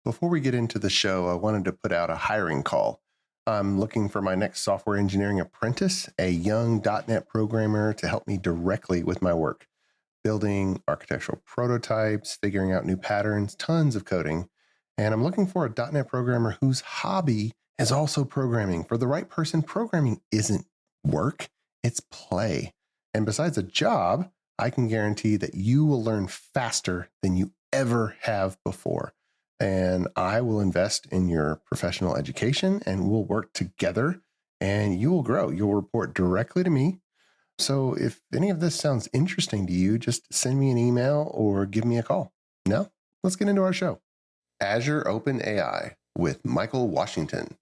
Before we get into the show, I wanted to put out a hiring call. I'm looking for my next software engineering apprentice, a young .NET programmer to help me directly with my work, building architectural prototypes, figuring out new patterns, tons of coding. And I'm looking for a .NET programmer whose hobby is also programming. For the right person, programming isn't work, it's play. And besides a job, I can guarantee that you will learn faster than you ever have before. And I will invest in your professional education and we'll work together and you will grow. You'll report directly to me. So if any of this sounds interesting to you, just send me an email or give me a call. Now, let's get into our show. Azure OpenAI with Michael Washington.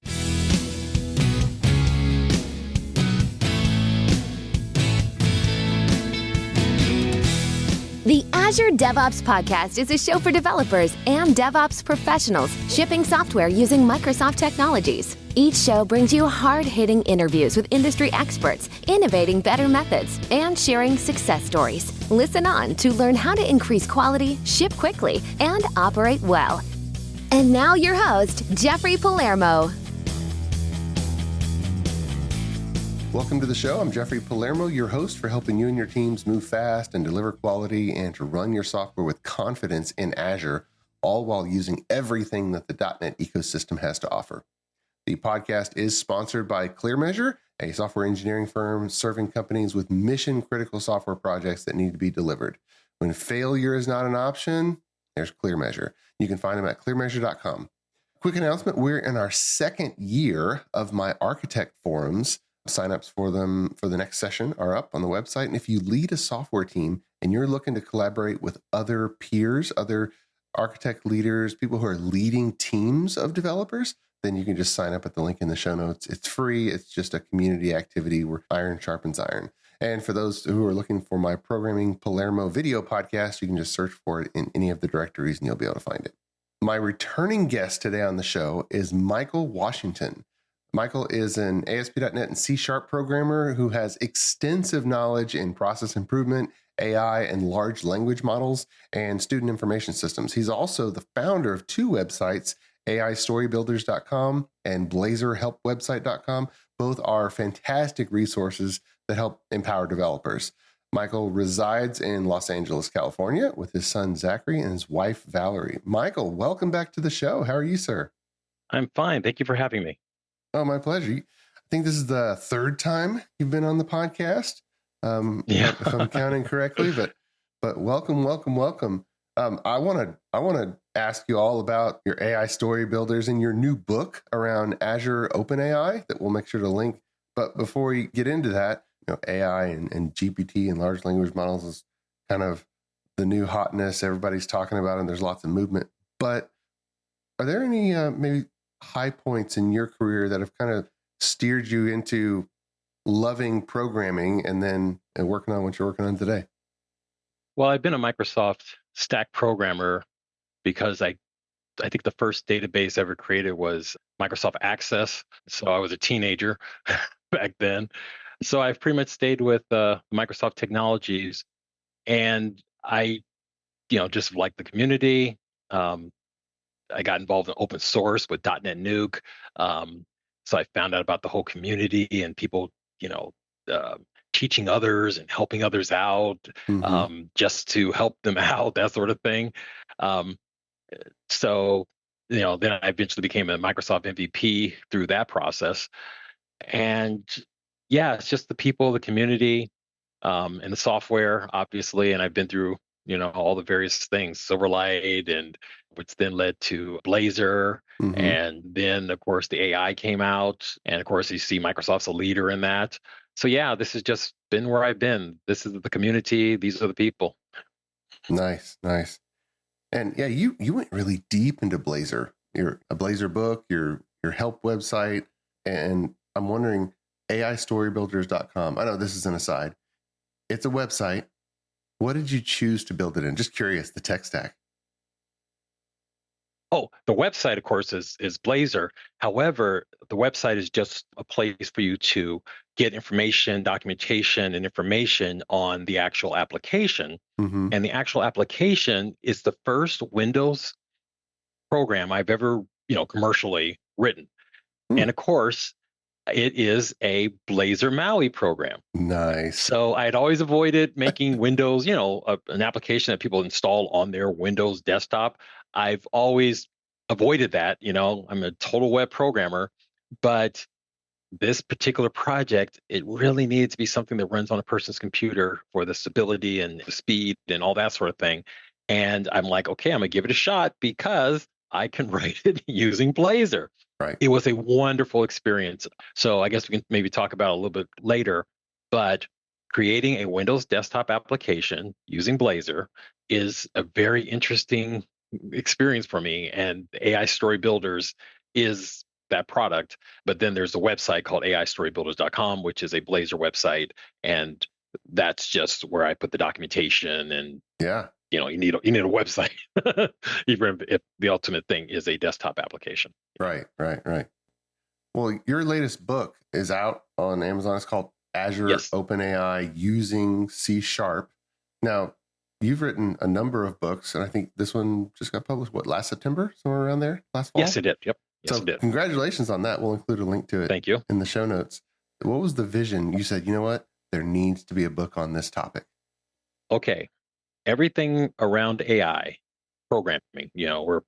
The Azure DevOps Podcast is a show for developers and DevOps professionals shipping software using Microsoft technologies. Each show brings you hard-hitting interviews with industry experts, innovating better methods, and sharing success stories. Listen on to learn how to increase quality, ship quickly, and operate well. And now your host, Jeffrey Palermo. Welcome to the show. I'm Jeffrey Palermo, your host for helping you and your teams move fast and deliver quality and to run your software with confidence in Azure, all while using everything that the .NET ecosystem has to offer. The podcast is sponsored by ClearMeasure, a software engineering firm serving companies with mission-critical software projects that need to be delivered. When failure is not an option, there's ClearMeasure. You can find them at clearmeasure.com. Quick announcement, we're in our second year of my architect forums. Signups for them for the next session are up on the website. And if you lead a software team and you're looking to collaborate with other peers, other architect leaders, people who are leading teams of developers, then you can just sign up at the link in the show notes. It's free. It's just a community activity where iron sharpens iron. And for those who are looking for my Programming Palermo video podcast, you can just search for it in any of the directories and you'll be able to find it. My returning guest today on the show is Michael Washington. Michael is an ASP.NET and C# programmer who has extensive knowledge in process improvement, AI, and large language models and student information systems. He's also the founder of two websites, AIStorybuilders.com and BlazorHelpWebsite.com. Both are fantastic resources that help empower developers. Michael resides in Los Angeles, California, with his son Zachary and his wife Valerie. Michael, welcome back to the show. How are you, sir? I'm fine. Thank you for having me. Oh, my pleasure. I think this is the third time you've been on the podcast, if I'm counting correctly. But welcome. I want to ask you all about your AI story builders and your new book around Azure OpenAI that we'll make sure to link. But before we get into that, AI and GPT and large language models is kind of the new hotness everybody's talking about, and there's lots of movement. But are there any maybe high points in your career that have kind of steered you into loving programming and working on what you're working on today? Well, I've been a Microsoft stack programmer because I think the first database ever created was Microsoft Access. So I was a teenager back then. So I've pretty much stayed with Microsoft technologies, and I, just like the community. I got involved in open source with .NET Nuke. So I found out about the whole community and people, teaching others and helping others out, just to help them out, that sort of thing. So, then I eventually became a Microsoft MVP through that process. And yeah, it's just the people, the community, and the software, obviously. And I've been through, all the various things, Silverlight, and which then led to Blazor. And then, of course, the AI came out. And of course, you see Microsoft's a leader in that. So yeah, this has just been where I've been. This is the community. These are the people. Nice. And yeah, you went really deep into Blazor. Your a Blazor book, your help website, and I'm wondering, AIStorybuilders.com. I know this is an aside. It's a website. What did you choose to build it in? Just curious, the tech stack. Oh, the website, of course, is Blazor. However, the website is just a place for you to get information, documentation, and information on the actual application. And the actual application is the first Windows program I've ever, commercially written. Hmm. And of course, it is a Blazor Maui program. Nice. So I had always avoided making Windows, an application that people install on their Windows desktop. I've always avoided that. I'm a total web programmer, but this particular project, it really needed to be something that runs on a person's computer for the stability and the speed and all that sort of thing. And I'm like, okay, I'm gonna give it a shot because I can write it using Blazor. Right. It was a wonderful experience. So I guess we can maybe talk about it a little bit later, but creating a Windows desktop application using Blazor is a very interesting experience for me. And AI Story Builders is that product. But then there's a website called aistorybuilders.com, which is a Blazor website. And that's just where I put the documentation and Yeah. you need a website, even if the ultimate thing is a desktop application. Right. Well, your latest book is out on Amazon. It's called Azure Yes. OpenAI Using C#. Now, you've written a number of books, and I think this one just got published, last September? Somewhere around there? Last fall? Yes, it did. Yep. Yes, So it did. congratulations on that. We'll include a link to it Thank you. in the show notes. What was the vision? You said, you know what? There needs to be a book on this topic. Okay. Everything around AI programming, we're,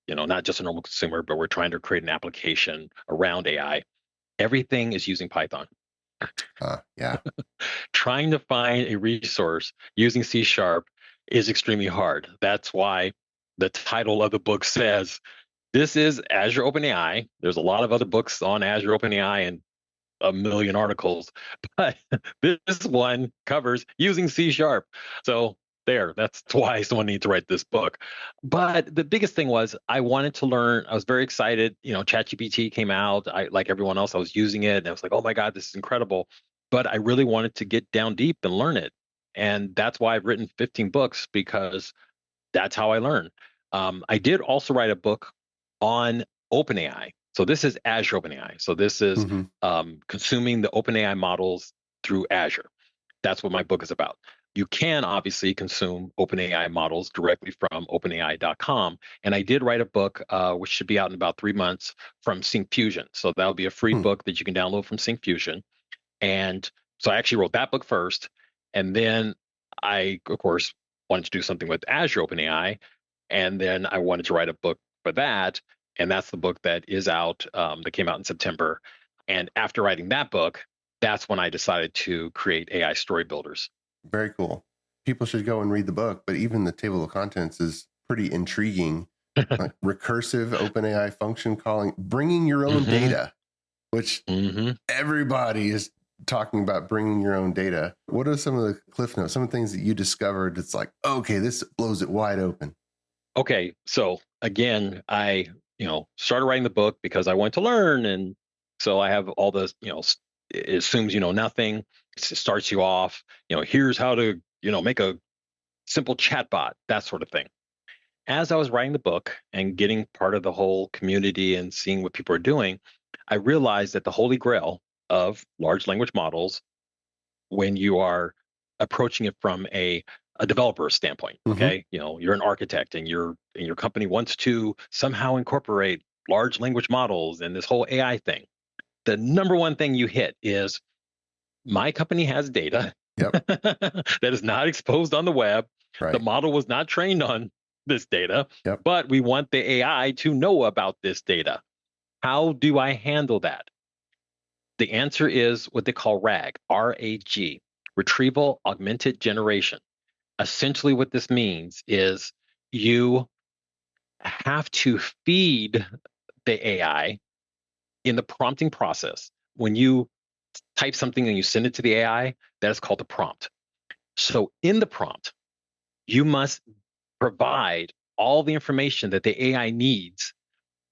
not just a normal consumer, but we're trying to create an application around AI. Everything is using Python. Yeah. Trying to find a resource using C# is extremely hard. That's why the title of the book says, this is Azure OpenAI. There's a lot of other books on Azure OpenAI and a million articles, but this one covers using C#. So that's why someone needs to write this book. But the biggest thing was I wanted to learn. I was very excited. ChatGPT came out. Like everyone else, I was using it and I was like, oh my God, this is incredible. But I really wanted to get down deep and learn it. And that's why I've written 15 books, because that's how I learn. I did also write a book on OpenAI. So this is Azure OpenAI. So this is consuming the OpenAI models through Azure. That's what my book is about. You can obviously consume OpenAI models directly from OpenAI.com. And I did write a book, which should be out in about 3 months, from SyncFusion. So that'll be a free book that you can download from SyncFusion. And so I actually wrote that book first. And then I, of course, wanted to do something with Azure OpenAI. And then I wanted to write a book for that. And that's the book that is out, that came out in September. And after writing that book, that's when I decided to create AI Story Builders. Very cool. People should go and read the book, but even the table of contents is pretty intriguing. Like recursive OpenAI function calling, bringing your own data, which everybody is talking about, bringing your own data. What are some of the cliff notes, some of the things that you discovered that's like, okay, this blows it wide open? Okay, so again, I started writing the book because I wanted to learn, and so I have all this. It assumes you know nothing. It starts you off. Here's how to make a simple chatbot, that sort of thing. As I was writing the book and getting part of the whole community and seeing what people are doing, I realized that the holy grail of large language models, when you are approaching it from a developer standpoint, okay, you're an architect and your company wants to somehow incorporate large language models and this whole AI thing. The number one thing you hit is, my company has data that is not exposed on the web. Right. The model was not trained on this data, Yep. but we want the AI to know about this data. How do I handle that? The answer is what they call RAG, R-A-G, Retrieval Augmented Generation. Essentially what this means is you have to feed the AI in the prompting process. When you type something and you send it to the AI, that is called the prompt. So in the prompt, you must provide all the information that the AI needs,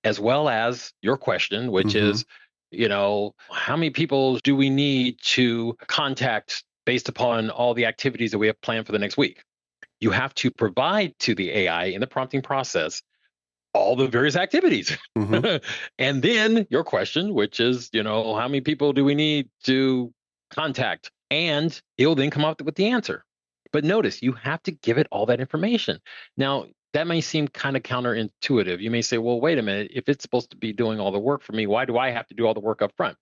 as well as your question, which is, how many people do we need to contact based upon all the activities that we have planned for the next week? You have to provide to the AI in the prompting process all the various activities. And then your question, which is, how many people do we need to contact? And it'll then come up with the answer. But notice, you have to give it all that information. Now, that may seem kind of counterintuitive. You may say, well, wait a minute, if it's supposed to be doing all the work for me, why do I have to do all the work up front?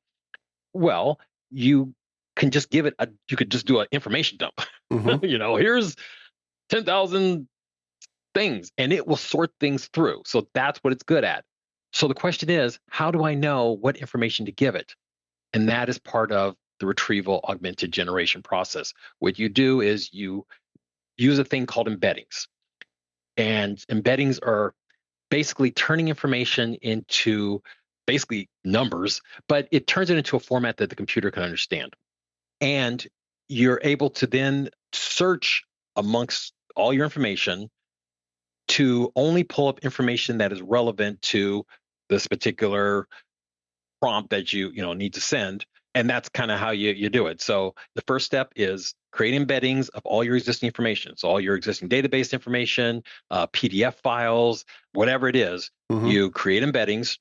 Well, you can just you could just do an information dump. Mm-hmm. Here's 10,000 things, and it will sort things through. So that's what it's good at. So the question is, how do I know what information to give it? And that is part of the retrieval augmented generation process. What you do is you use a thing called embeddings. And embeddings are basically turning information into basically numbers, but it turns it into a format that the computer can understand. And you're able to then search amongst all your information to only pull up information that is relevant to this particular prompt that you need to send. And that's kind of how you do it. So the first step is create embeddings of all your existing information. So all your existing database information, PDF files, whatever it is, Mm-hmm. you create embeddings.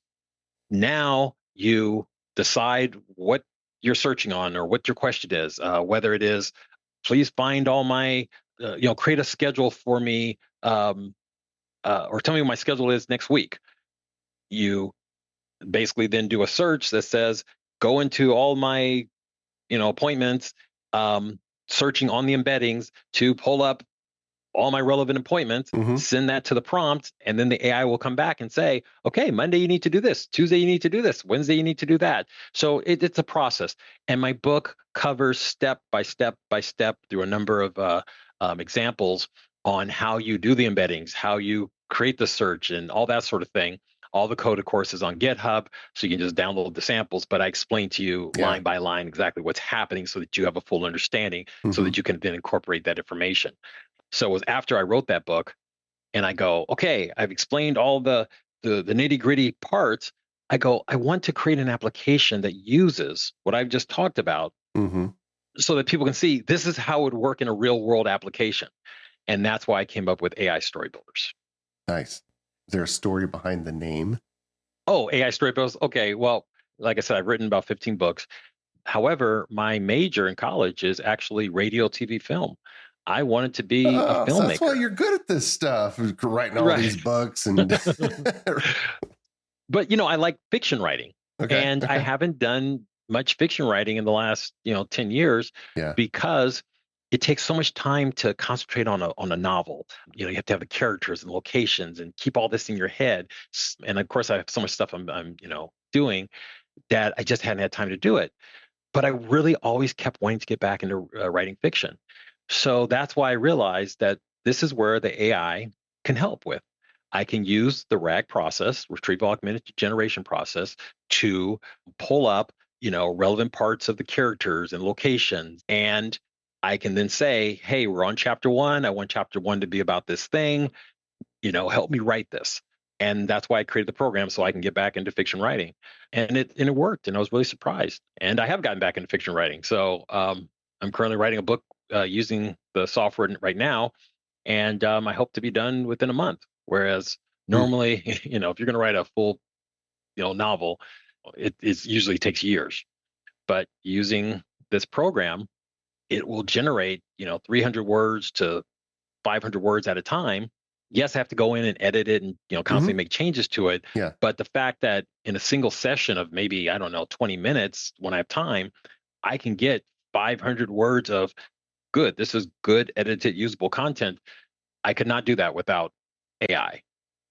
Now you decide what you're searching on or what your question is, whether it is, please find all my, create a schedule for me, or tell me what my schedule is next week. You basically then do a search that says, go into all my, appointments, searching on the embeddings to pull up all my relevant appointments, Mm-hmm. send that to the prompt, and then the AI will come back and say, okay, Monday you need to do this, Tuesday you need to do this, Wednesday you need to do that. So it's a process. And my book covers step by step by step through a number of examples on how you do the embeddings, how you create the search and all that sort of thing. All the code, of course, is on GitHub, so you can just download the samples. But I explain to you line by line exactly what's happening so that you have a full understanding, so Mm-hmm. that you can then incorporate that information. So it was after I wrote that book, and I go, okay, I've explained all the nitty gritty parts. I go, I want to create an application that uses what I've just talked about, Mm-hmm. so that people can see this is how it would work in a real world application. And that's why I came up with AI Story Builders. Nice. Is there a story behind the name? Oh, AI Story Builders. Okay, well, like I said, I've written about 15 books. However, my major in college is actually radio, TV, film. I wanted to be a Oh, so that's why filmmaker. you're good at this stuff, writing all Right. these books and But I like fiction writing, and I Okay. haven't done much fiction writing in the last 10 years, Yeah. because it takes so much time to concentrate on a novel. You have to have the characters and locations and keep all this in your head. And of course, I have so much stuff I'm doing that I just hadn't had time to do it. But I really always kept wanting to get back into writing fiction. So that's why I realized that this is where the AI can help with. I can use the RAG process, retrieval augmented generation process, to pull up, relevant parts of the characters and locations. And I can then say, hey, we're on chapter 1. I want chapter 1 to be about this thing. Help me write this. And that's why I created the program, so I can get back into fiction writing. And it worked, and I was really surprised. And I have gotten back into fiction writing. So I'm currently writing a book using the software right now, and I hope to be done within a month. Whereas normally, if you're going to write a full, novel, it usually takes years. But using this program, it will generate 300 words to 500 words at a time. Yes, I have to go in and edit it and constantly make changes to it. Yeah. But the fact that in a single session of maybe 20 minutes when I have time, I can get 500 words of good. This is good edited usable content. I could not do that without AI.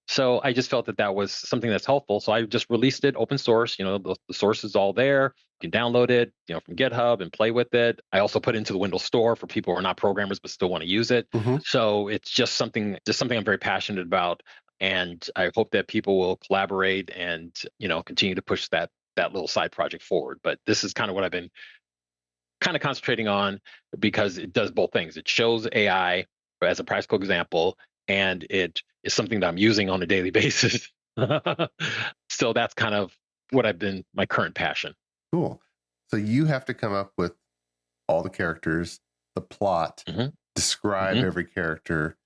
So I just felt that that was something that's helpful. So I just released it open source. The source is all there. You can download it, from GitHub and play with it. I also put it into the Windows Store for people who are not programmers but still want to use it. Mm-hmm. So it's just something I'm very passionate about, and I hope that people will collaborate and continue to push that little side project forward. But this is kind of what I've been kind of concentrating on, because it does both things. It shows AI as a practical example, and it is something that I'm using on a daily basis. So that's kind of what I've been, my current passion. Cool. So you have to come up with all the characters, the plot, describe every character,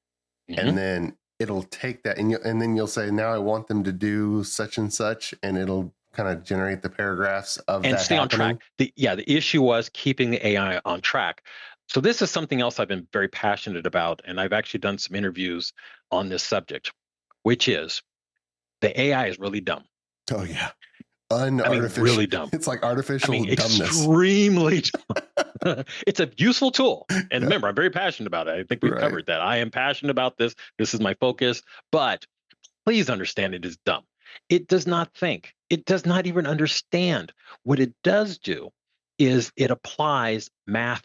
and then it'll take that and then you'll say, now I want them to do such and such, and it'll kind of generate the paragraphs of and that stay happening. on track. The issue was keeping the AI on track. So this is something else I've been very passionate about, and I've actually done some interviews on this subject, which is the AI is really dumb. Oh yeah. I mean, really dumb. It's like I artificial mean, dumbness. extremely dumb. It's a useful tool. And Yeah. remember, I'm very passionate about it. I think we've Right. covered that. I am passionate about this. This is my focus. But please understand it is dumb. It does not think. It does not even understand. What it does do is it applies math.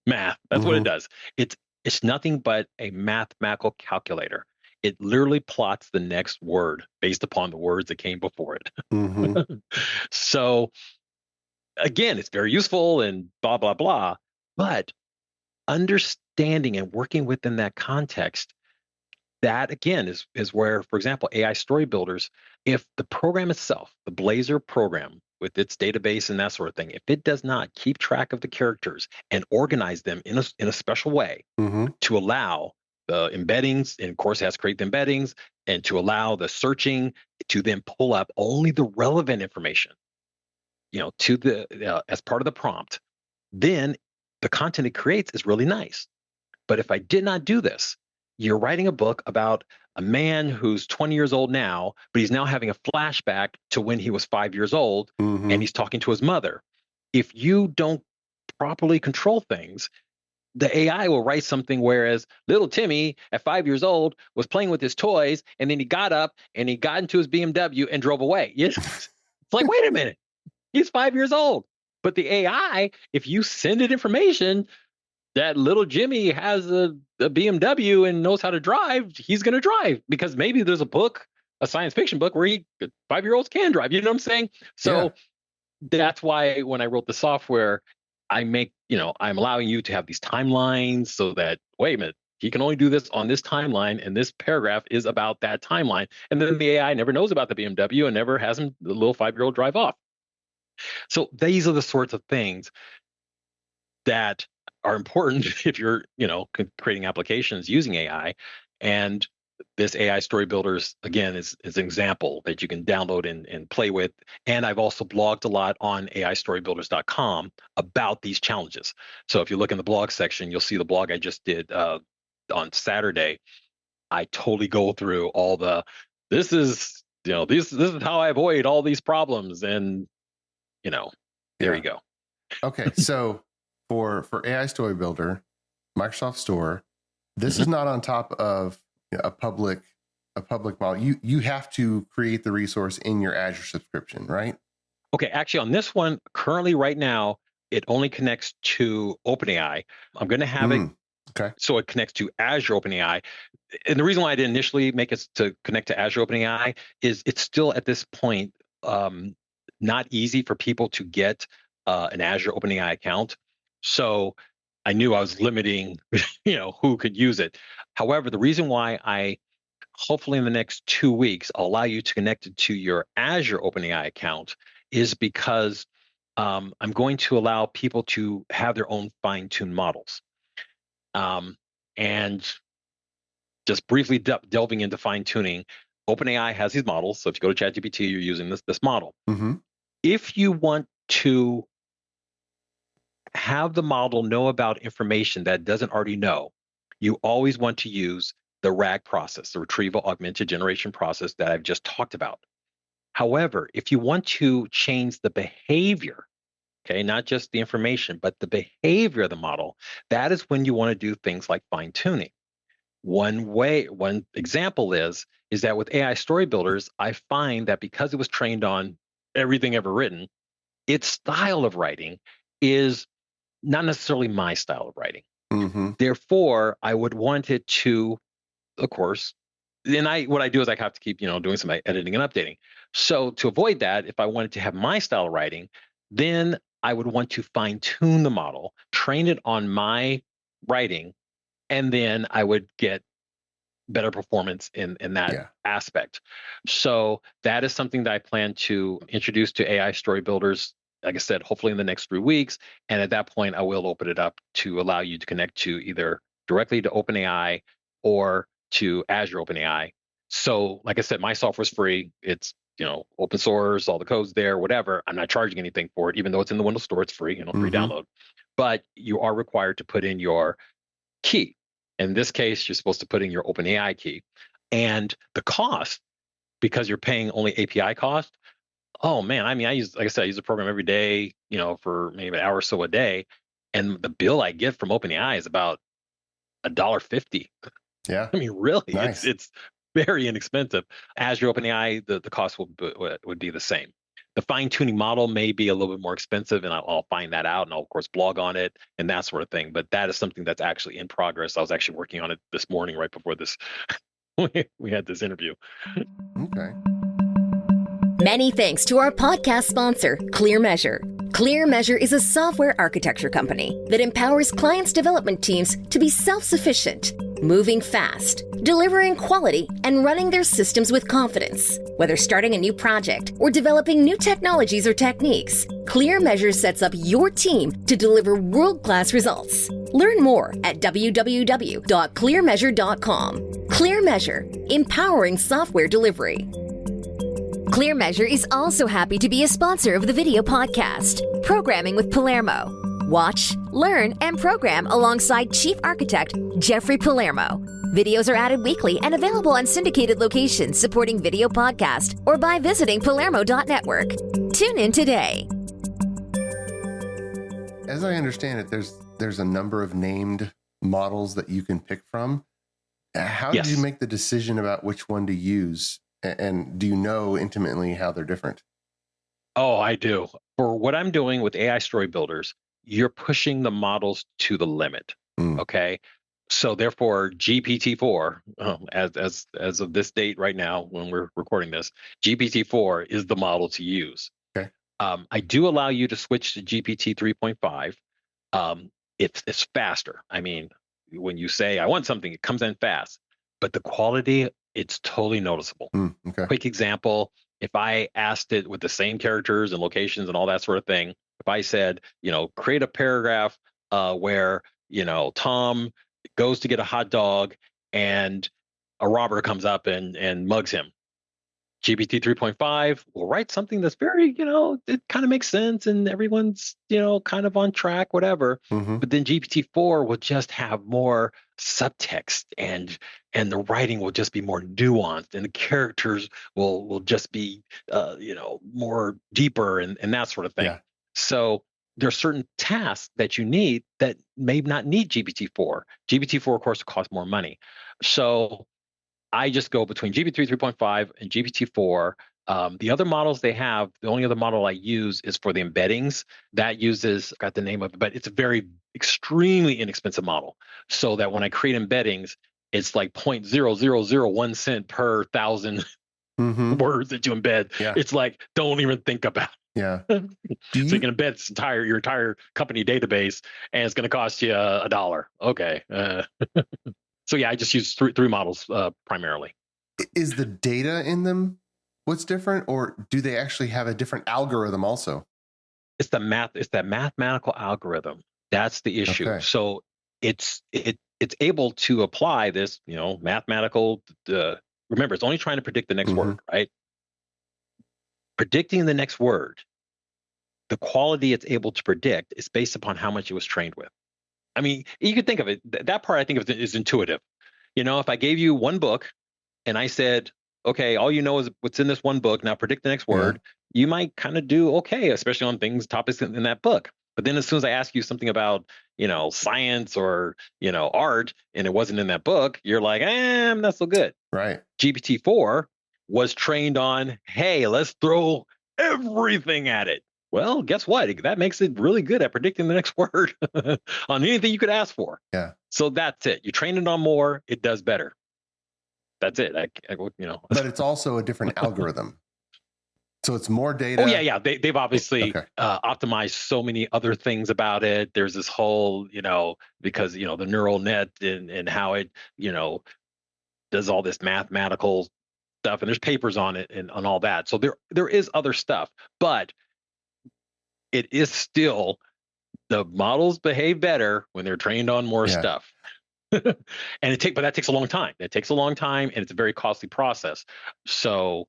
That's what it does. It's nothing but a mathematical calculator. It literally plots the next word based upon the words that came before it. Mm-hmm. So again, it's very useful and blah blah blah. But understanding and working within that context, that again is where, for example, AI story builders, if the program itself, the Blazor program with its database and that sort of thing, if it does not keep track of the characters and organize them in a special way Mm-hmm. to allow the embeddings, and of course it has to create the embeddings, and to allow the searching to then pull up only the relevant information, to the as part of the prompt, then the content it creates is really nice. But if I did not do this, you're writing a book about a man who's 20 years old now, but he's now having a flashback to when he was 5 years old, Mm-hmm. and he's talking to his mother. If you don't properly control things, the AI will write something, whereas little Timmy at 5 years old was playing with his toys, and then he got up and he got into his BMW and drove away. It's like, wait a minute, he's 5 years old. But the AI, if you send it information that little Jimmy has a BMW and knows how to drive, he's going to drive, because maybe there's a book, a science fiction book, where 5-year-olds can drive. You know what I'm saying? So that's why when I wrote the software, I'm allowing you to have these timelines, so that, wait a minute, he can only do this on this timeline, and this paragraph is about that timeline. And then the AI never knows about the BMW and never has him, the little 5-year-old, drive off. So these are the sorts of things that are important if you're, creating applications using AI. And this AI story builders, again, is an example that you can download and play with. And I've also blogged a lot on aistorybuilders.com about these challenges. So if you look in the blog section, you'll see the blog I just did on Saturday. I totally go through all this is, this is how I avoid all these problems. And, there you go. Okay. So for AI Story Builder, Microsoft Store, this is not on top of a public model. You have to create the resource in your Azure subscription, right? Okay, actually on this one, currently right now, it only connects to OpenAI. I'm going to have it Okay. so it connects to Azure OpenAI. And the reason why I didn't initially make it to connect to Azure OpenAI is it's still at this point not easy for people to get an Azure OpenAI account. So I knew I was limiting, who could use it. However, the reason why I hopefully in the next 2 weeks I'll allow you to connect it to your Azure OpenAI account is because I'm going to allow people to have their own fine-tuned models. And just briefly delving into fine-tuning, OpenAI has these models. So if you go to ChatGPT, you're using this model. Mm-hmm. If you want to have the model know about information that it doesn't already know, you always want to use the RAG process, the Retrieval Augmented Generation process that I've just talked about. However, if you want to change the behavior, okay, not just the information, but the behavior of the model, that is when you want to do things like fine tuning. One example is that with AI story builders, I find that because it was trained on everything ever written, its style of writing is not necessarily my style of writing. Mm-hmm. Therefore, I would want it to, of course, and what I do is I have to keep, doing some editing and updating. So to avoid that, if I wanted to have my style of writing, then I would want to fine tune the model, train it on my writing, and then I would get better performance in that aspect. So that is something that I plan to introduce to AI story builders, like I said, hopefully in the next 3 weeks. And at that point, I will open it up to allow you to connect to either directly to OpenAI or to Azure OpenAI. So like I said, my software is free. It's open source, all the code's there, whatever. I'm not charging anything for it, even though it's in the Windows Store. It's free, free download. But you are required to put in your key. In this case, you're supposed to put in your OpenAI key. And the cost, because you're paying only API cost, oh man, I mean, I use the program every day, for maybe an hour or so a day. And the bill I get from OpenAI is about $1.50. Yeah. I mean, really, nice. it's very inexpensive. Azure OpenAI, the cost would be the same. The fine-tuning model may be a little bit more expensive, and I'll find that out, and I'll, of course, blog on it and that sort of thing. But that is something that's actually in progress. I was actually working on it this morning right before this we had this interview. Okay. Many thanks to our podcast sponsor, ClearMeasure. ClearMeasure is a software architecture company that empowers clients' development teams to be self-sufficient, moving fast, delivering quality, and running their systems with confidence. Whether starting a new project or developing new technologies or techniques, ClearMeasure sets up your team to deliver world-class results. Learn more at www.clearmeasure.com. ClearMeasure, empowering software delivery. ClearMeasure is also happy to be a sponsor of the video podcast, Programming with Palermo. Watch, learn, and program alongside Chief Architect Jeffrey Palermo. Videos are added weekly and available on syndicated locations supporting video podcast or by visiting palermo.network. Tune in today. As I understand it, there's a number of named models that you can pick from. How did you make the decision about which one to use? And do you know intimately how they're different? Oh, I do. For what I'm doing with AI story builders, you're pushing the models to the limit. Okay. So therefore, GPT-4, as of this date right now, when we're recording this, GPT-4 is the model to use. Okay. I do allow you to switch to GPT 3.5. It's faster. I mean, when you say I want something, it comes in fast, but the quality, it's totally noticeable. Okay. Quick example, if I asked it with the same characters and locations and all that sort of thing, if I said, create a paragraph where, Tom goes to get a hot dog and a robber comes up and mugs him. GPT 3.5 will write something that's very, it kind of makes sense and everyone's, kind of on track, whatever. But then GPT-4 will just have more subtext and the writing will just be more nuanced and the characters will just be, more deeper and that sort of thing. Yeah. So there are certain tasks that you need that may not need GPT-4. GPT-4, of course, will cost more money. So I just go between GPT 3.5 and GPT-4. The other models they have, the only other model I use is for the embeddings. That uses, I got the name of it, but it's a very extremely inexpensive model. So that when I create embeddings, it's like 0.0001 cent per thousand words that you embed. Yeah. It's like, don't even think about it. Yeah. So you can embed your entire company database, and it's going to cost you $1. Okay. So yeah, I just use three models primarily. Is the data in them what's different, or do they actually have a different algorithm also? It's the math. It's that mathematical algorithm. That's the issue. Okay. So it's able to apply this, mathematical. Remember, it's only trying to predict the next word, right? Predicting the next word, the quality it's able to predict is based upon how much it was trained with. I mean, you could think of it. That part I think of it is intuitive. If I gave you one book and I said, okay, all you know is what's in this one book, now predict the next word, you might kind of do okay, especially on topics in that book. But then as soon as I ask you something about, science or, art, and it wasn't in that book, you're like, I'm not so good. Right. GPT-4 was trained on, hey, let's throw everything at it. Well, guess what? That makes it really good at predicting the next word on anything you could ask for. Yeah. So that's it. You train it on more, it does better. That's it. But it's also a different algorithm. So it's more data. Oh yeah. They've obviously optimized so many other things about it. There's this whole, because the neural net and how it, does all this mathematical stuff, and there's papers on it and on all that. So there is other stuff, but it is still, the models behave better when they're trained on more stuff. But that takes a long time. It takes a long time, and it's a very costly process. So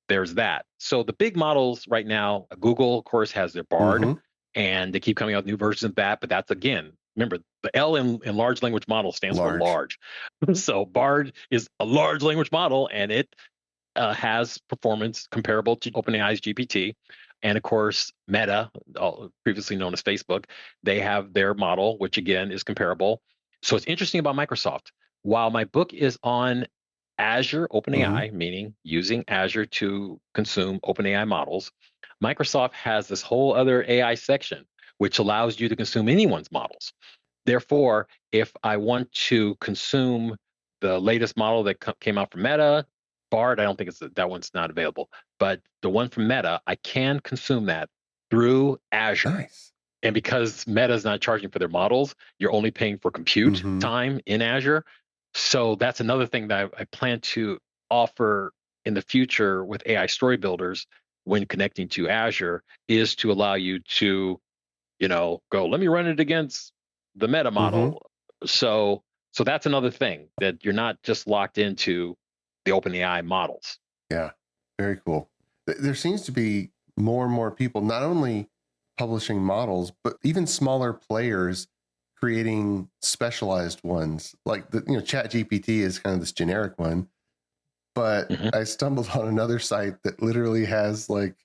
there's that. So the big models right now, Google, of course, has their Bard, Mm-hmm. and they keep coming out with new versions of that. But that's, again, remember, the L in large language model stands for large. So Bard is a large language model, and it has performance comparable to OpenAI's GPT. And of course, Meta, previously known as Facebook, they have their model, which again is comparable. So it's interesting about Microsoft. While my book is on Azure OpenAI, meaning using Azure to consume OpenAI models, Microsoft has this whole other AI section, which allows you to consume anyone's models. Therefore, if I want to consume the latest model that came out from Meta, Bard, I don't think that one's not available. But the one from Meta, I can consume that through Azure. Nice. And because Meta is not charging for their models, you're only paying for compute time in Azure. So that's another thing that I plan to offer in the future with AI story builders when connecting to Azure, is to allow you to, go, let me run it against the Meta model. So that's another thing, that you're not just locked into the OpenAI models. Yeah, very cool. There seems to be more and more people not only publishing models, but even smaller players creating specialized ones. Like ChatGPT is kind of this generic one, but I stumbled on another site that literally has like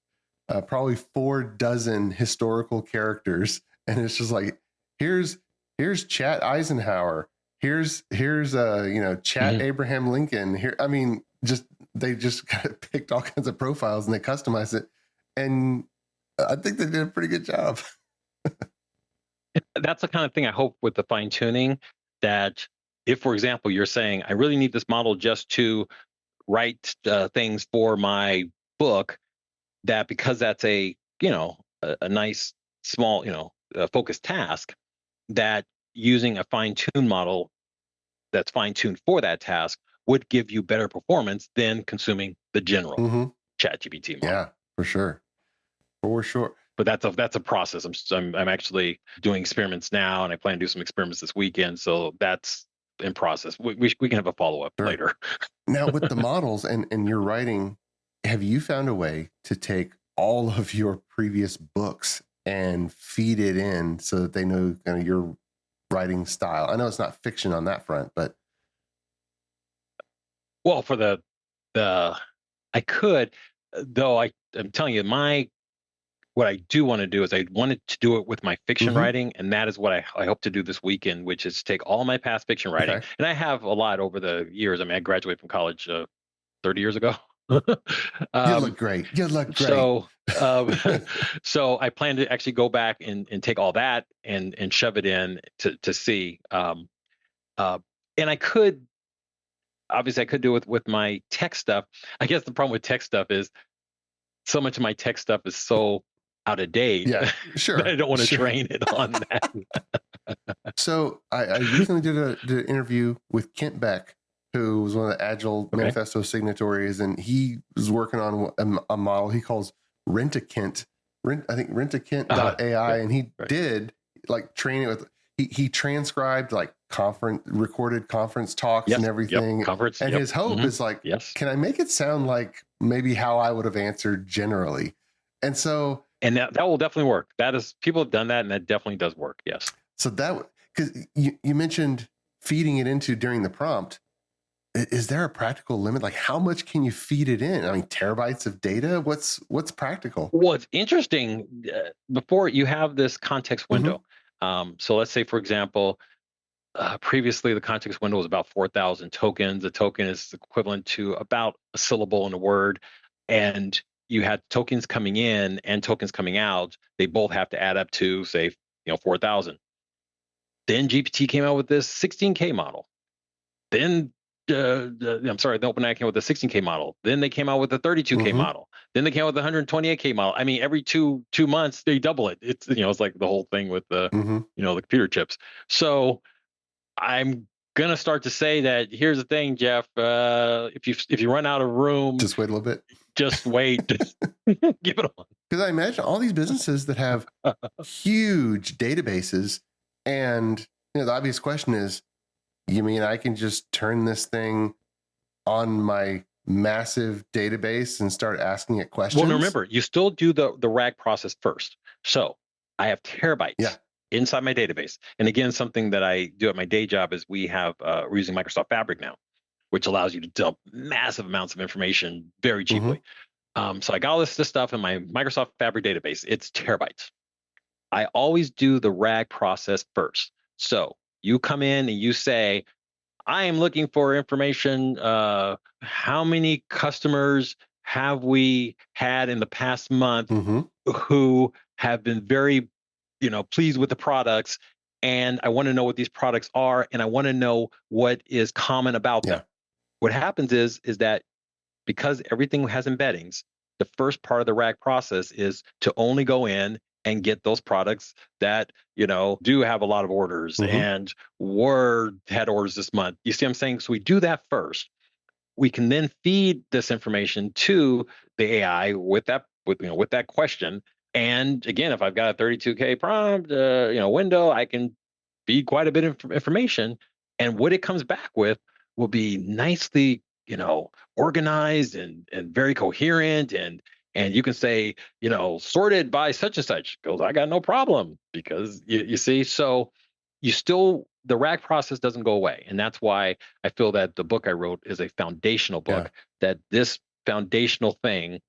probably 4 dozen historical characters, and it's just like, here's Chat Eisenhower, here's Chat Abraham Lincoln. Here, I mean, they just kind of picked all kinds of profiles and they customized it, and I think they did a pretty good job. That's the kind of thing I hope with the fine tuning, that if, for example, you're saying, I really need this model just to write things for my book, that because that's a nice small focused task, that using a fine-tuned model that's fine-tuned for that task would give you better performance than consuming the general ChatGPT model. Yeah, for sure. But that's a process. I'm actually doing experiments now, and I plan to do some experiments this weekend. So that's in process. We can have a follow-up later. Now, with the models and your writing, have you found a way to take all of your previous books and feed it in so that they know kind of your writing style? I know it's not fiction on that front, but well, for the I could, though. I'm telling you, what I do want to do is I wanted to do it with my fiction writing, and that is what I hope to do this weekend, which is take all my past fiction writing. Okay. And I have a lot over the years. I mean, I graduated from college 30 years ago. You look great. So, so I plan to actually go back and take all that and shove it in to see. And I could, obviously, I could do it with my tech stuff. I guess the problem with tech stuff is so much of my tech stuff is so out of date. Yeah, sure. I don't want to train it on that. So I recently did an interview with Kent Beck, who was one of the Agile Manifesto signatories, and he was working on a model he calls Rent-A-Kent. I think Rent-A-Kent.ai, and he did like train it with. He transcribed like recorded conference talks and everything. Conference, and his hope is like, can I make it sound like maybe how I would have answered generally? And so, and that will definitely work. That is, people have done that, and that definitely does work. Yes. So that, because you mentioned feeding it into during the prompt. Is there a practical limit? Like, how much can you feed it in? I mean, terabytes of data. What's practical? Well, it's interesting. Before you have this context window. So let's say, for example, previously the context window was about 4,000 tokens. A token is equivalent to about a syllable in a word, and you had tokens coming in and tokens coming out. They both have to add up to, say, 4,000. Then GPT came out with this 16K model. Then the OpenAI came out with the 16K model. Then they came out with the 32K model. Then they came out with the 128K model. I mean, every two months they double it. It's it's like the whole thing with the the computer chips. So I'm gonna start to say that here's the thing, Jeff. If you run out of room, just wait a little bit. Just wait. Give it on. Because I imagine all these businesses that have huge databases, and the obvious question is, you mean I can just turn this thing on my massive database and start asking it questions? Well, no, remember, you still do the RAG process first. So I have terabytes inside my database. And again, something that I do at my day job is we're using Microsoft Fabric now, which allows you to dump massive amounts of information very cheaply. So I got all this stuff in my Microsoft Fabric database. It's terabytes. I always do the RAG process first. So you come in and you say, I am looking for information. How many customers have we had in the past month who have been very, pleased with the products? And I want to know what these products are, and I want to know what is common about them. What happens is that because everything has embeddings, the first part of the RAG process is to only go in and get those products that, do have a lot of orders and had orders this month. You see what I'm saying? So we do that first. We can then feed this information to the AI with that question. And again, if I've got a 32K prompt, window, I can feed quite a bit of information. And what it comes back with will be nicely, organized and very coherent, and you can say, sorted by such and such. Goes, I got no problem, because you see, so the RAG process doesn't go away. And that's why I feel that the book I wrote is a foundational book, that this foundational thing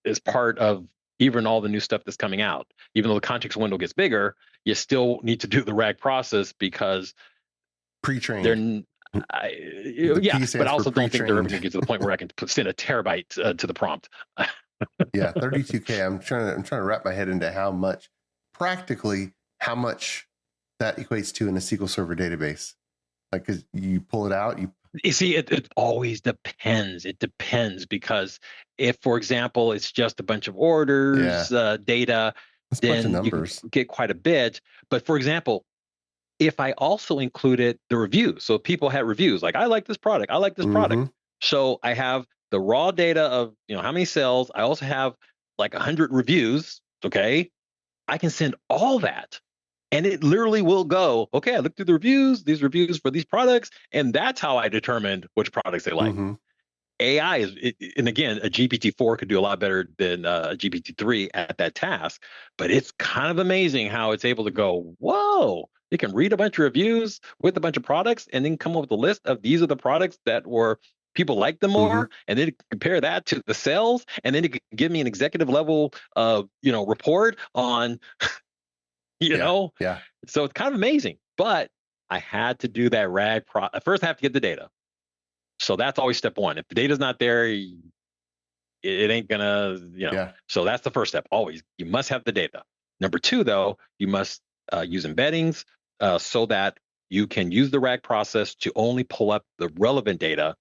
is part of even all the new stuff that's coming out. Even though the context window gets bigger, you still need to do the RAG process because pre-trained. But I also don't think they're ever going to get to the point where I can send a terabyte to the prompt. 32K. I'm trying to wrap my head into how much that equates to in a SQL Server database. Like, 'cause you pull it out, you see, it always depends. It depends, because if, for example, it's just a bunch of orders, data, then you can get quite a bit. But for example, if I also included the reviews, so people had reviews like, I like this product, I like this product. So I have the raw data of, how many sales. I also have like 100 reviews. Okay. I can send all that, and it literally will go, okay, I looked through these reviews for these products, and that's how I determined which products they like. AI and again, a GPT-4 could do a lot better than a GPT-3 at that task, but it's kind of amazing how it's able to go, whoa, it can read a bunch of reviews with a bunch of products and then come up with a list of these are the products that were people like them more, and then compare that to the sales, and then it can give me an executive level report on So it's kind of amazing. But I had to do that RAG first. I have to get the data. So that's always step one. If the data's not there, it ain't gonna, So that's the first step. Always, you must have the data. Number two, though, you must use embeddings so that you can use the RAG process to only pull up the relevant data.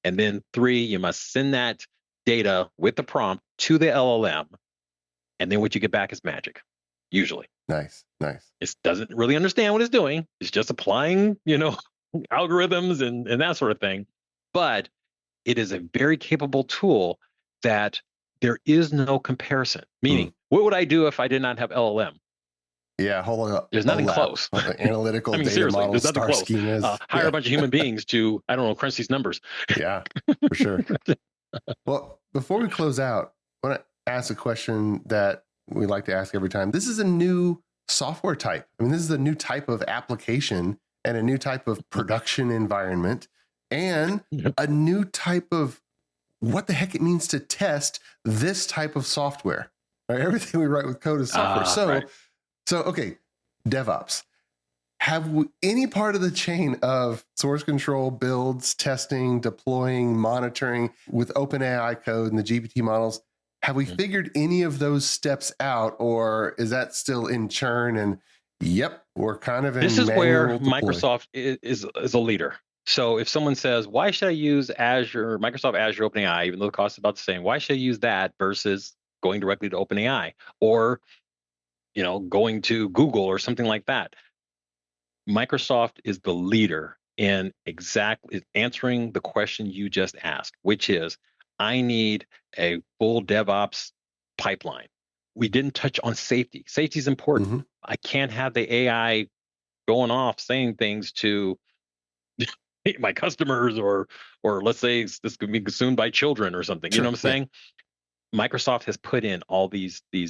And then three, you must send that data with the prompt to the LLM. And then what you get back is magic, usually. Nice. It doesn't really understand what it's doing. It's just applying, algorithms and that sort of thing. But it is a very capable tool that there is no comparison. Meaning, what would I do if I did not have LLM? Yeah, there's nothing close. Analytical data seriously, models, there's nothing star close. schemas. Hire a bunch of human beings to, crunch these numbers. Yeah, for sure. Well, before we close out, I want to ask a question that we like to ask every time. This is a new software type. This is a new type of application and a new type of production environment and a new type of what the heck it means to test this type of software. Right? Everything we write with code is software. So, okay, DevOps. Have any part of the chain of source control, builds, testing, deploying, monitoring with OpenAI code and the GPT models, have we figured any of those steps out, or is that still in churn? And we're kind of in this is where deploy. Microsoft is a leader. So if someone says, why should I use Azure, Microsoft Azure OpenAI, even though the cost is about the same, why should I use that versus going directly to OpenAI or going to Google or something like that? Microsoft is the leader in exactly answering the question you just asked, which is, I need a full DevOps pipeline. We didn't touch on safety. Safety is important. I can't have the AI going off saying things to my customers, or let's say this could be consumed by children or something. You know what I'm saying? Microsoft has put in all these they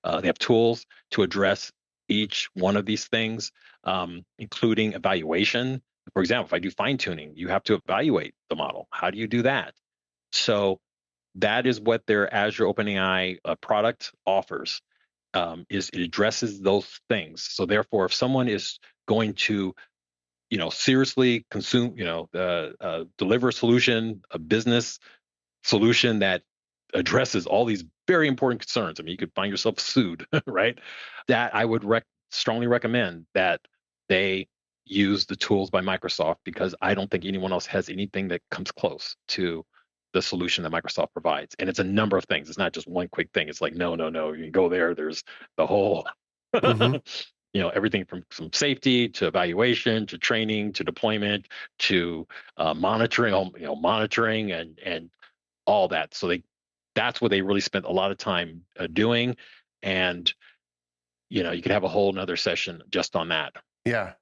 have tools to address each one of these things, including evaluation. For example, if I do fine tuning, you have to evaluate the model. How do you do that? So that is what their Azure OpenAI product offers. Is it addresses those things. So therefore, if someone is going to seriously consume, deliver a solution, a business solution that addresses all these very important concerns. I mean, you could find yourself sued, right? That I would strongly recommend that they use the tools by Microsoft, because I don't think anyone else has anything that comes close to the solution that Microsoft provides. And it's a number of things. It's not just one quick thing. It's like, no, you can go there. There's the whole, everything from safety to evaluation to training to deployment to monitoring and all that. So that's what they really spent a lot of time doing. And, you could have a whole nother session just on that. Yeah.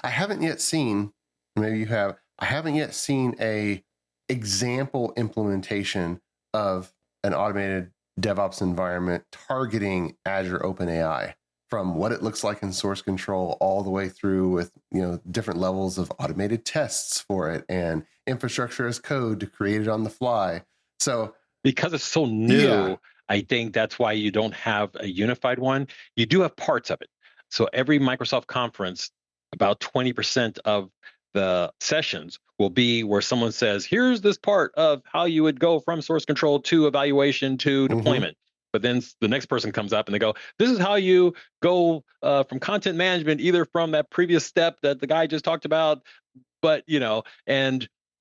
I haven't yet seen, maybe you have, I haven't yet seen a example implementation of an automated DevOps environment targeting Azure OpenAI, from what it looks like in source control all the way through with, different levels of automated tests for it and infrastructure as code to create it on the fly. So because it's so new, I think that's why you don't have a unified one. You do have parts of it. So every Microsoft conference, about 20% of the sessions will be where someone says, here's this part of how you would go from source control to evaluation to deployment. But then the next person comes up and they go, this is how you go from content management, either from that previous step that the guy just talked about, but, so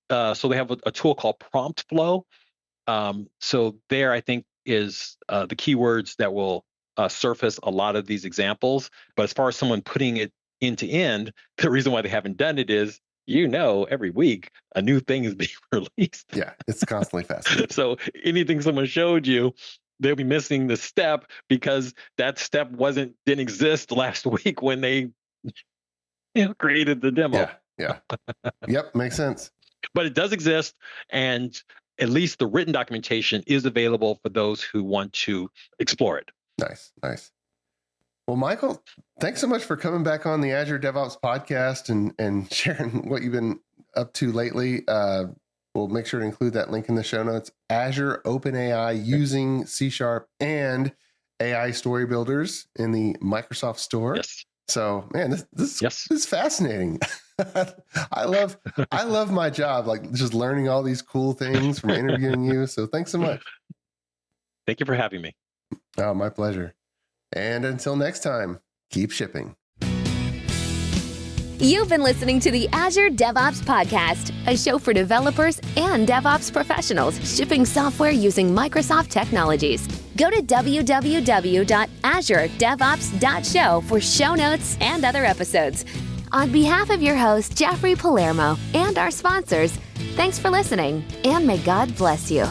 they have a tool called Prompt Flow. So there, I think, is the keywords that will surface a lot of these examples. But as far as someone putting it end to end, the reason why they haven't done it is, every week a new thing is being released. Yeah, it's constantly fascinating. So anything someone showed you, they'll be missing the step because that step didn't exist last week when they created the demo. Yeah. Yep, makes sense. But it does exist, and at least the written documentation is available for those who want to explore it. Nice. Well, Michael, thanks so much for coming back on the Azure DevOps podcast and sharing what you've been up to lately. We'll make sure to include that link in the show notes. Azure OpenAI using C# and AI story builders in the Microsoft Store. Yes. So, man, this is fascinating. I love my job, like just learning all these cool things from interviewing you. So thanks so much. Thank you for having me. Oh, my pleasure. And until next time, keep shipping. You've been listening to the Azure DevOps Podcast, a show for developers and DevOps professionals shipping software using Microsoft technologies. Go to www.azuredevops.show for show notes and other episodes. On behalf of your host, Jeffrey Palermo, and our sponsors, thanks for listening, and may God bless you.